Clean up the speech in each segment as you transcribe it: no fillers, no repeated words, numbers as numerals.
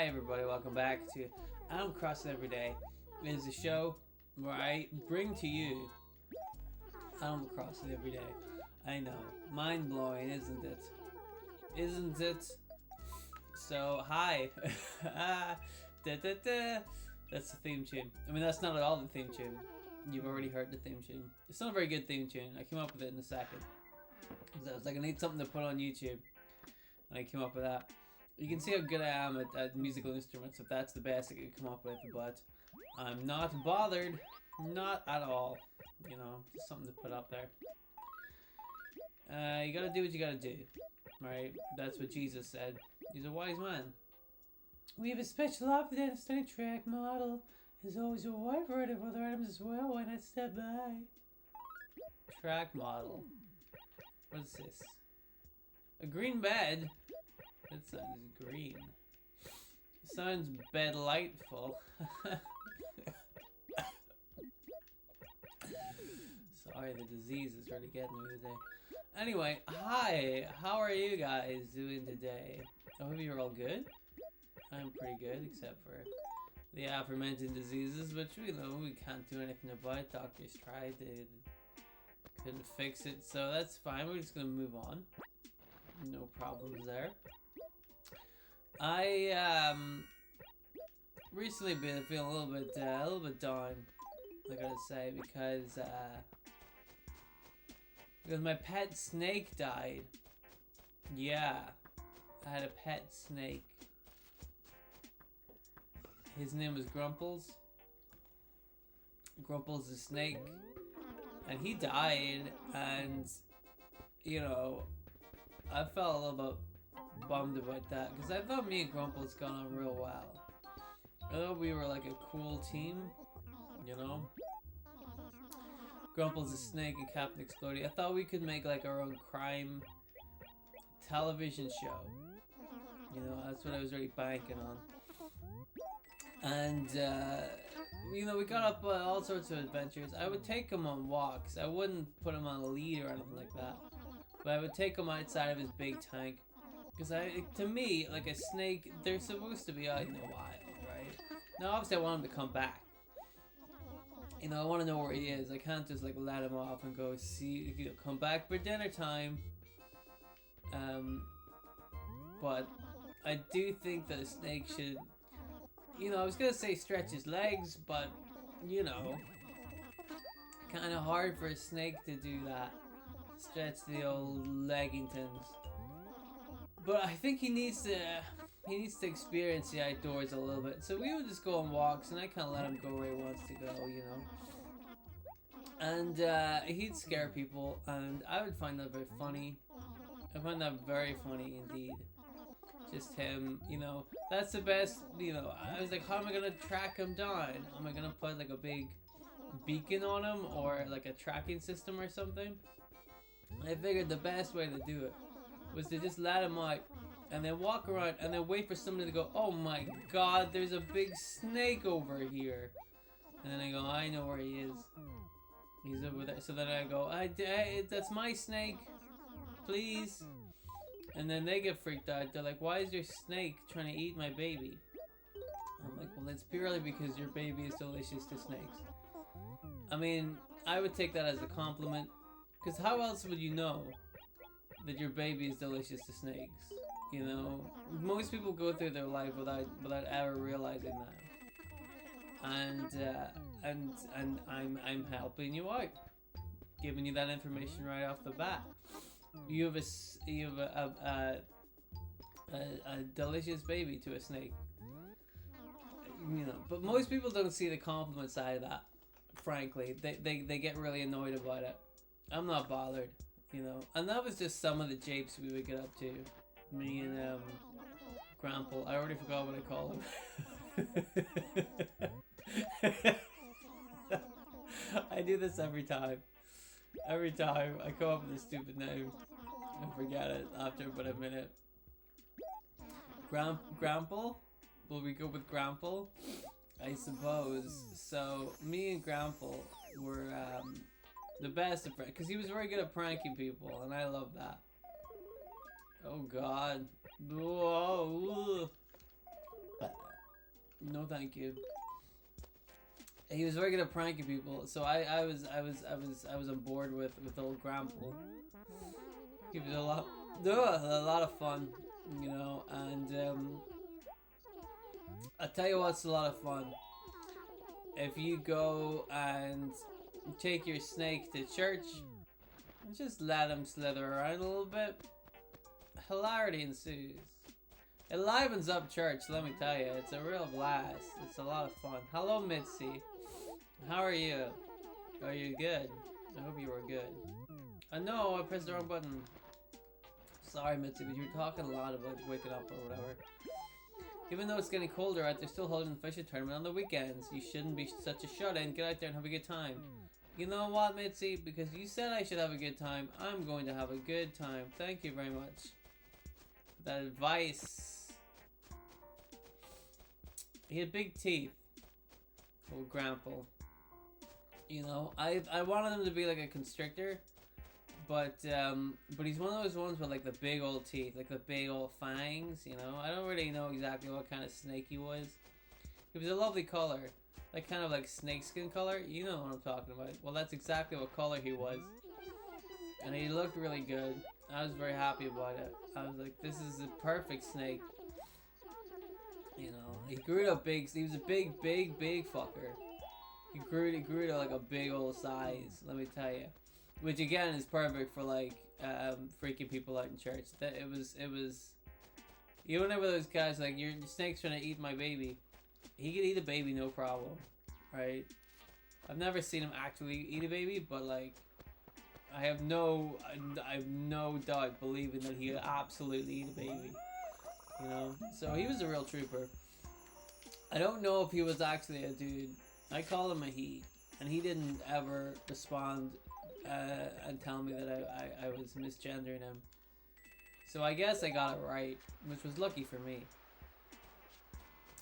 Hi everybody, welcome back to Animal Crossing Every Day. It is a show where I bring to you Animal Crossing Every Day. I know, mind-blowing, isn't it? Isn't it? So, hi. Da, da, da. That's the theme tune. I mean, that's not at all the theme tune. You've already heard the theme tune. It's not a very good theme tune. I came up with it in a second. So I was like, I need something to put on YouTube. And I came up with that. You can see how good I am at musical instruments, if that's the best I could come up with, but I'm not bothered. Not at all. You know, just something to put up there. You gotta do what you gotta do. Right? That's what Jesus said. He's a wise man. We have a special outfit and a stunning track model. There's always a wide variety of other items as well. Why not step by? Track model. What is this? A green bed? That sounds green. Sounds bedlightful. Sorry, the disease is really getting me today. Anyway, hi! How are you guys doing today? I hope you're all good. I'm pretty good, except for the aforementioned diseases, which we know we can't do anything about. Doctors tried, they couldn't fix it, so that's fine. We're just gonna move on. No problems there. I recently been feeling a little bit down, I gotta say, because my pet snake died. Yeah, I had a pet snake. His name was Grumples. Grumples the snake, and he died. And you know, I felt a little bit bummed about that because I thought me and Grumples got on real well. I thought we were like a cool team, you know. Grumples the snake and Captain Explody. I thought we could make like our own crime television show. You know, that's what I was really banking on. And you know, we got up all sorts of adventures. I would take him on walks. I wouldn't put him on a lead or anything like that. But I would take him outside of his big tank. Because to me, like a snake, they're supposed to be out in the wild, right? Now, obviously, I want him to come back. You know, I want to know where he is. I can't just like let him off and go see, you know, come back for dinner time. But I do think that a snake should, you know, I was gonna say stretch his legs, but you know, kind of hard for a snake to do that. Stretch the old leggingtons. But I think he needs to experience the outdoors a little bit. So we would just go on walks, and I kind of let him go where he wants to go, you know. And he'd scare people, and I would find that very funny. I find that very funny indeed. Just him, you know. That's the best, you know. I was like, how am I gonna track him down? Am I gonna put like a big beacon on him, or like a tracking system or something? I figured the best way to do it was to just let him out and then walk around and then wait for somebody to go, oh my god, there's a big snake over here. And then I go, I know where he is. He's over there. So then I go, that's my snake. Please. And then they get freaked out. They're like, why is your snake trying to eat my baby? I'm like, well, it's purely because your baby is delicious to snakes. I mean, I would take that as a compliment. Because how else would you know that your baby is delicious to snakes? You know, most people go through their life without ever realizing that. And I'm helping you out, giving you that information right off the bat. You have a delicious baby to a snake. You know, but most people don't see the compliment side of that. Frankly, they get really annoyed about it. I'm not bothered, you know. And that was just some of the japes we would get up to. Me and Grample. I already forgot what I call him. I do this every time. Every time I come up with a stupid name, I forget it after about a minute. Grample? Will we go with Grample? I suppose. So me and Grample were the best of friends, because he was very good at pranking people, and I love that. Oh god. Whoa. No, thank you. He was very good at pranking people, so I was on board with old Grample. He was a lot of fun, you know, and I tell you what's a lot of fun. If you go and take your snake to church and just let him slither around a little bit, hilarity ensues. It livens up church, let me tell you. It's a real blast. It's a lot of fun. Hello, Mitzi. How are you? Are you good? I hope you were good. No, I pressed the wrong button. Sorry, Mitzi, but you were talking a lot about waking up or whatever. Even though it's getting colder out, they're still holding the fishing tournament on the weekends. You shouldn't be such a shut-in. Get out there and have a good time. You know what, Mitzi? Because you said I should have a good time, I'm going to have a good time. Thank you very much for that advice. He had big teeth. Old Grample. You know, I wanted him to be like a constrictor, but he's one of those ones with like the big old teeth, like the big old fangs. You know, I don't really know exactly what kind of snake he was. He was a lovely color, like kind of like snakeskin color. You know what I'm talking about. Well, that's exactly what color he was, and he looked really good. I was very happy about it. I was like, this is a perfect snake. You know, he grew up big. He was a big fucker. He grew to like a big old size, let me tell you. Which again is perfect for like freaking people out in church. That it was. You don't ever those guys like your snake's trying to eat my baby. He could eat a baby no problem, right? I've never seen him actually eat a baby, but like I have no doubt believing that he could absolutely eat a baby. You know, so he was a real trooper. I don't know if he was actually a dude. I call him a he, and he didn't ever respond and tell me that I was misgendering him. So I guess I got it right, which was lucky for me.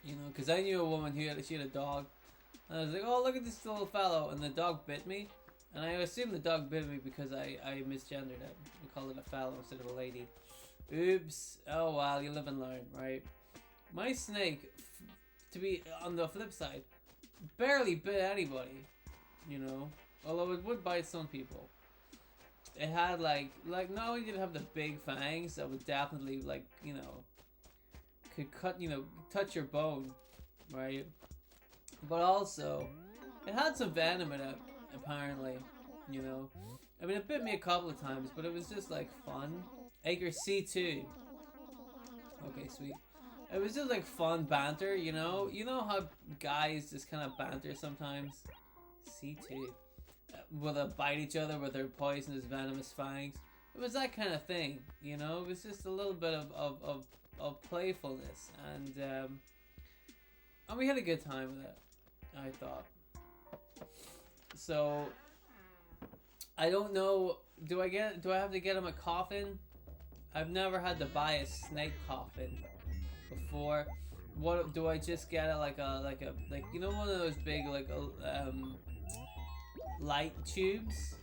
You know, because I knew a woman who she had a dog, and I was like, oh, look at this little fellow, and the dog bit me, and I assumed the dog bit me because I misgendered it. We called it a fellow instead of a lady. Oops. Oh well, you live and learn, right? My snake, to be on the flip side, barely bit anybody, you know, although it would bite some people. It had like not only did it have the big fangs that would definitely like, you know, could cut, you know, touch your bone, right? But also it had some venom in it, apparently, you know. I mean, it bit me a couple of times, but it was just like fun. Acre C2. Okay, sweet. It was just like fun banter, you know? You know how guys just kind of banter sometimes? C2. Will they bite each other with their poisonous, venomous fangs? It was that kind of thing, you know? It was just a little bit of playfulness. And we had a good time with it, I thought. So, I don't know, do I have to get him a coffin? I've never had to buy a snake coffin before. What do I just get it like you know, one of those big like light tubes,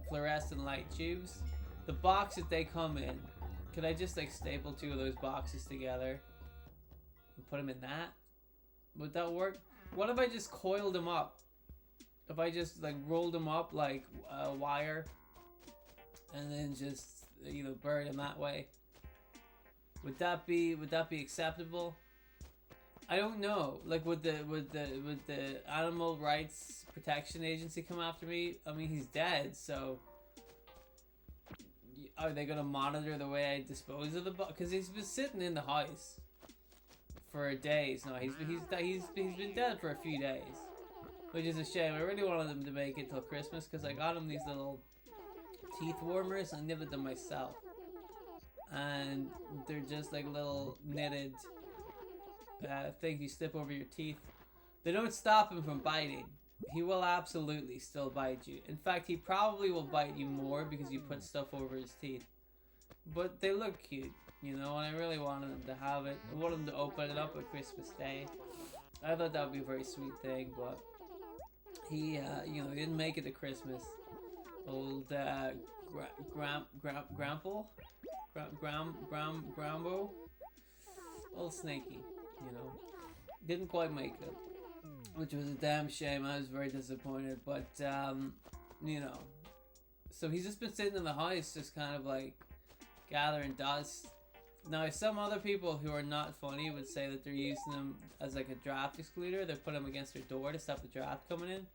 fluorescent light tubes, the box that they come in? Could I just like staple two of those boxes together and put them in that? Would that work? What if I just coiled them up? If I just like rolled them up like a wire and then just, you know, buried them that way? Would that be acceptable? I don't know. Like, would the Animal Rights Protection Agency come after me? I mean, he's dead, so are they gonna monitor the way I dispose of the box? Because he's been sitting in the house for days now. He's been dead for a few days, which is a shame. I really wanted him to make it till Christmas because I got him these little teeth warmers and knitted them myself, and they're just like little knitted things you slip over your teeth. They don't stop him from biting. He will absolutely still bite you. In fact, he probably will bite you more because you put stuff over his teeth. But they look cute, you know, and I really wanted him to have it. I wanted him to open it up on Christmas Day. I thought that would be a very sweet thing, but he, you know, he didn't make it to Christmas. Old Grample? Grambo? Old Snakey. you know. Didn't quite make it, which was a damn shame. I was very disappointed, but, you know. So he's just been sitting in the house, just kind of like gathering dust. Now, some other people who are not funny would say that they're using him as like a draft excluder. They put him against their door to stop the draft coming in.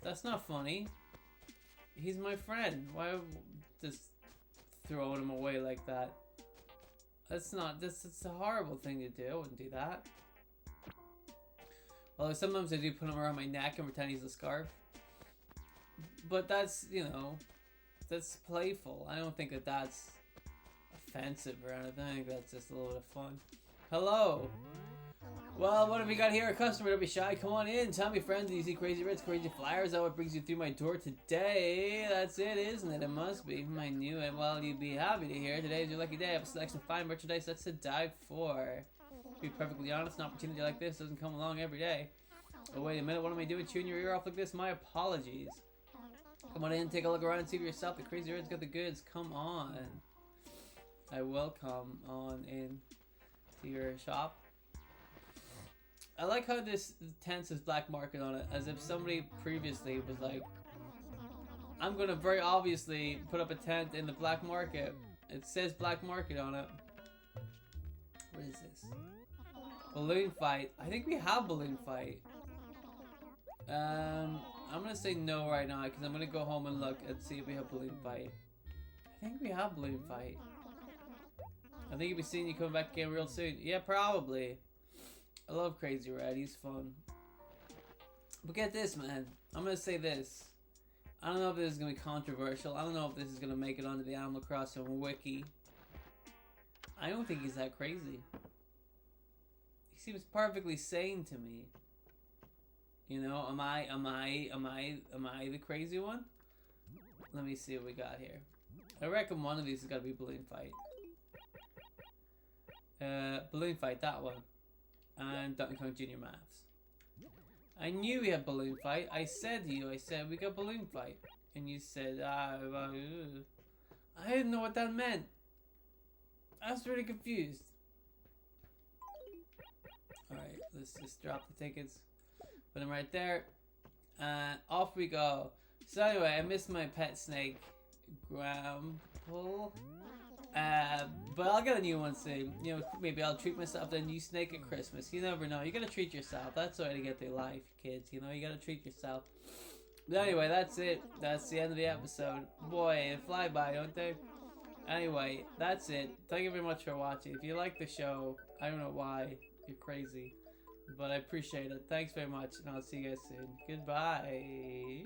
That's not funny. He's my friend. Why just throwing him away like that? That's not. It's a horrible thing to do. I wouldn't do that. Although sometimes I do put him around my neck and pretend he's a scarf. But that's, you know, that's playful. I don't think that that's offensive or anything. I think that's just a little bit of fun. Hello. Well, what have we got here? A customer, don't be shy. Come on in. Tell me, friends, do you see Crazy Reds, Crazy Flyers? That what brings you through my door today? That's it, isn't it? It must be. I knew it. Well, you'd be happy to hear. Today is your lucky day. I have a selection of fine merchandise that's to die for. To be perfectly honest, an opportunity like this doesn't come along every day. Oh, wait a minute. What am I doing? Chewing your ear off like this? My apologies. Come on in. Take a look around and see for yourself. The Crazy Red's got the goods. Come on. I will come on in to your shop. I like how this tent says black market on it, as if somebody previously was like, I'm going to very obviously put up a tent in the black market. It says black market on it. What is this? Balloon fight. I think we have balloon fight. I'm going to say no right now, because I'm going to go home and look and see if we have balloon fight. I think we have balloon fight. I think you'll be seeing you coming back again real soon. Yeah, probably. I love Crazy Red. He's fun. But get this, man. I'm going to say this. I don't know if this is going to be controversial. I don't know if this is going to make it onto the Animal Crossing wiki. I don't think he's that crazy. He seems perfectly sane to me. You know, am I the crazy one? Let me see what we got here. I reckon one of these has got to be balloon fight. Balloon fight, that one. And Donkey Kong Jr. Maths. I knew we had balloon fight. I said to you, I said we got balloon fight. And you said, I didn't know what that meant. I was really confused. Alright, let's just drop the tickets. Put them right there. Off we go. So anyway, I missed my pet snake, Grample. But I'll get a new one soon. You know, maybe I'll treat myself to a new snake at Christmas. You never know. You gotta treat yourself. That's the way to get through life, kids. You know, you gotta treat yourself. But anyway, that's it. That's the end of the episode. Boy, they fly by, don't they? Anyway, that's it. Thank you very much for watching. If you like the show, I don't know why. You're crazy. But I appreciate it. Thanks very much, and I'll see you guys soon. Goodbye.